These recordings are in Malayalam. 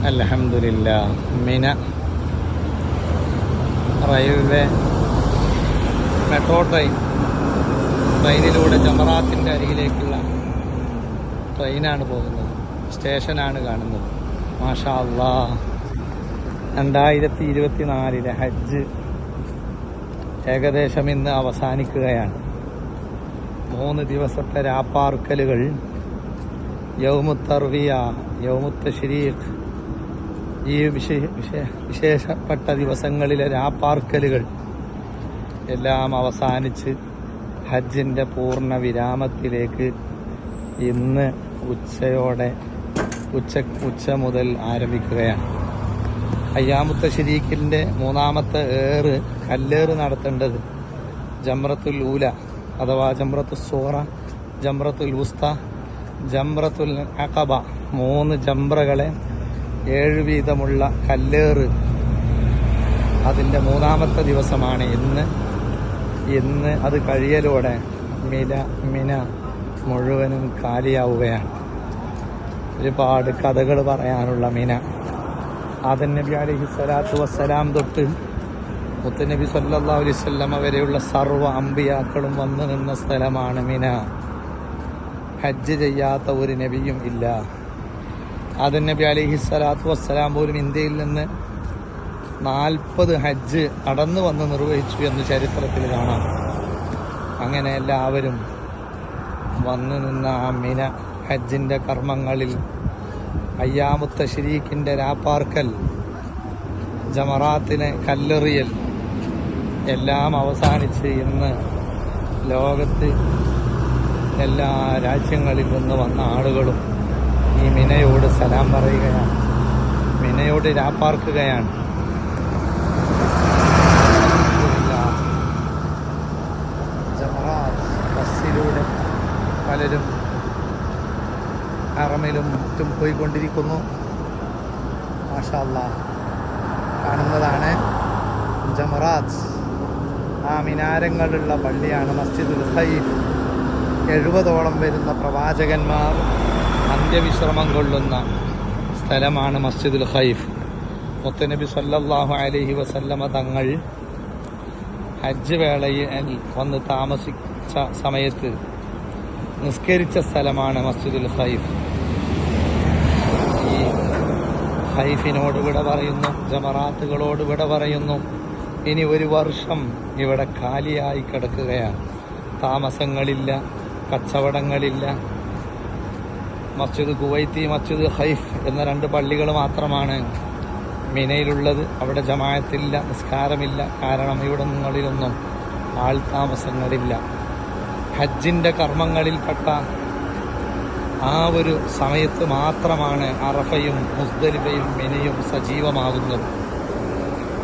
അൽഹംദുലില്ലാ. മിന റെയിൽവേ മെട്രോ ട്രെയിനിലൂടെ ജമറാത്തിൻ്റെ അരികിലേക്കുള്ള ട്രെയിനാണ് പോകുന്നത്. സ്റ്റേഷനാണ് കാണുന്നത്. മാഷാ അല്ലാഹ്. 2024 ഹജ്ജ് ഏകദേശം ഇന്ന് അവസാനിക്കുകയാണ്. 3 ദിവസത്തെ രാപ്പാർക്കലുകൾ, യൗമുത്ത് തർവിയ, യൗമുത്ത് തശ്രീഖ്, ഈ വിശേഷപ്പെട്ട ദിവസങ്ങളിലെ രാപ്പാർക്കലുകൾ എല്ലാം അവസാനിച്ച് ഹജ്ജിൻ്റെ പൂർണ്ണ വിരാമത്തിലേക്ക് ഇന്ന് ഉച്ച മുതൽ ആരംഭിക്കുകയാണ്. അയ്യാമുത്ത് തശ്രീഖിൻ്റെ 3ാമത്തെ കല്ലേറ് നടത്തേണ്ടത് ജംറത്തുൽ ഊല അഥവാ ജംറത്തുൽ സൂറ, ജംറത്തുൽ വുസ്ത, ജംറത്തുൽ അഖബ, 3 ജംറകളെ 7 വീതമുള്ള കല്ലേറ് അതിൻ്റെ 3ാമത്തെ ദിവസമാണ് ഇന്ന് അത് കഴിയലോടെ മിന മുഴുവനും കാലിയാവുകയാണ്. ഒരുപാട് കഥകൾ പറയാനുള്ള മിന. ആദം നബി അലൈഹിസ്സലാത്തു വസ്സലാം തൊട്ട് മുത്തുനബി സല്ലല്ലാഹു അലൈഹി വസല്ലമ വരെയുള്ള സർവ്വ അമ്പിയാക്കളും വന്നു നിന്ന സ്ഥലമാണ് മിന. ഹജ്ജ് ചെയ്യാത്ത ഒരു നബിയും ഇല്ല. ആദം നബി അലൈഹിസ്സലാത്തു വസ്സലാം പോലും ഇന്ത്യയിൽ നിന്ന് 40 ഹജ്ജ് കടന്നു വന്ന് നിർവഹിച്ചു എന്ന് ചരിത്രത്തിൽ കാണാം. അങ്ങനെ എല്ലാവരും വന്നു നിന്ന ആ മിന ഹജ്ജിൻ്റെ കർമ്മങ്ങളിൽ അയ്യാമുത്ത് തശ്രീഖിൻ്റെ രാപ്പാർക്കൽ, ജമറാത്തിനെ കല്ലെറിയൽ എല്ലാം അവസാനിച്ച് ഇന്ന് ലോകത്ത് എല്ലാ രാജ്യങ്ങളിൽ നിന്ന് വന്ന ആളുകളും ഈ മിനയോട് സലാം പറയുകയാണ്, മിനയോട് രാപ്പാർക്കുകയാണ്. ജമറാത്ത് ബസ്സിലൂടെ പലരും ഹറമിലും മറ്റും പോയിക്കൊണ്ടിരിക്കുന്നു. മാഷാ അല്ലാഹ്. കാണുന്നതാണ് ജമറാത്ത്. ആ മിനാരങ്ങളുള്ള പള്ളിയാണ് മസ്ജിദുൽ ഖൈഫ്. 70ഓളം വരുന്ന പ്രവാചകന്മാർ അന്ത്യവിശ്രമം കൊള്ളുന്ന സ്ഥലമാണ് മസ്ജിദുൽ ഖൈഫ്. മുത്തുനബി സല്ലല്ലാഹു അലൈഹി വസല്ലമ തങ്ങൾ ഹജ്ജ് വേളയിൽ വന്ന് താമസിച്ച സമയത്ത് നിസ്കരിച്ച സ്ഥലമാണ് മസ്ജിദുൽ ഖൈഫ്. ഈ ഖൈഫിനോട് വിട പറയുന്നു, ജമറാത്തുകളോട് വിട പറയുന്നു. ഇനി 1 വർഷം ഇവിടെ കാലിയായി കിടക്കുകയാണ്. താമസങ്ങളില്ല, കച്ചവടങ്ങളില്ല. മസ്ജിദ് കുവൈത്തി, മസ്ജിദ് ഖൈഫ് എന്ന 2 പള്ളികൾ മാത്രമാണ് മിനയിലുള്ളത്. അവിടെ ജമാഅത്തില്ല, നിസ്കാരമില്ല. കാരണം ഇവിടങ്ങളിലൊന്നും ആൾ താമസങ്ങളില്ല. ഹജ്ജിൻ്റെ കർമ്മങ്ങളിൽപ്പെട്ട ആ ഒരു സമയത്ത് മാത്രമാണ് അറഫയും മുസ്ദലിഫയും മിനയും സജീവമാകുന്നത്.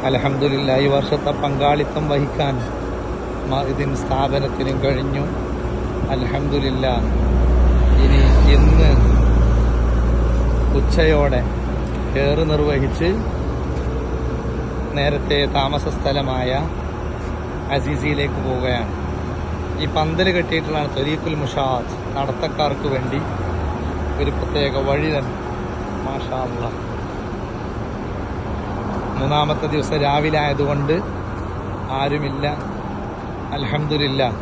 അൽഹംദുലില്ലാഹ്. ഈ വർഷത്തെ പങ്കാളിത്തം വഹിക്കാൻ ഇതിന് സ്ഥാപനത്തിനും കഴിഞ്ഞു. അൽഹംദുലില്ലാഹ്. ഇന്ന് ഉച്ചയോടെ ഏറ് നിർവഹിച്ച് നേരത്തെ താമസ സ്ഥലമായ അസീസിയിലേക്ക് പോവുകയാണ്. ഈ പന്തൽ കെട്ടിയിട്ടുള്ളതാണ് ത്വരീഖുൽ മുഷാത്ത്, നടത്തക്കാർക്ക് വേണ്ടി ഒരു പ്രത്യേക വഴി തന്നെ. മാഷാ അല്ലാഹ്. 3ാമത്തെ ദിവസം രാവിലെ ആയതുകൊണ്ട് ആരുമില്ല. അൽഹംദുലില്ലാഹ്.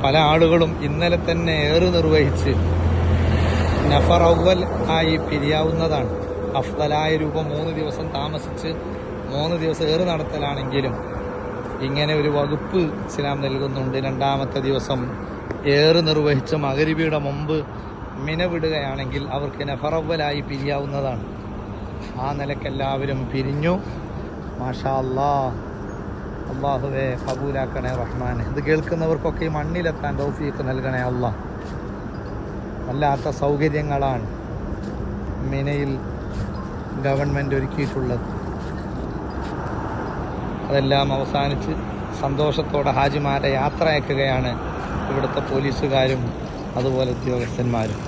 പല ആളുകളും ഇന്നലെ തന്നെ ഏറ് നിർവഹിച്ച് നഫർ അവ്വൽ ആയി പിരിയാവുന്നതാണ്. അഫ്ദലായ രൂപം 3 ദിവസം താമസിച്ച് 3 ദിവസം ഏറ് നടത്തലാണെങ്കിലും ഇങ്ങനെ ഒരു വകുപ്പ് ഇസ്ലാം നൽകുന്നുണ്ട്. 2ാമത്തെ ദിവസം ഏറ് നിർവഹിച്ച് മഗ്‌രിബിയുടെ മുമ്പ് മിന വിടുകയാണെങ്കിൽ അവർക്ക് നഫറവ്വലായി പിരിയാവുന്നതാണ്. ആ നിലയ്ക്ക് എല്ലാവരും പിരിഞ്ഞു. മാഷാ അല്ലാഹ്. അല്ലാഹുവേ ഖബൂലാക്കണേ റഹ്മാനെ. ഇത് കേൾക്കുന്നവർക്കൊക്കെ ഈ മണ്ണിലെത്താൻ തൗഫീഖ് നൽകണേ അല്ലാഹ്. വല്ലാത്ത സൗകര്യങ്ങളാണ് മിനയിൽ ഗവൺമെൻറ് ഒരുക്കിയിട്ടുള്ളത്. അതെല്ലാം അവസാനിച്ച് സന്തോഷത്തോടെ ഹാജിമാരെ യാത്ര അയക്കുകയാണ് ഇവിടുത്തെ പോലീസുകാരും അതുപോലെ ഉദ്യോഗസ്ഥന്മാരും.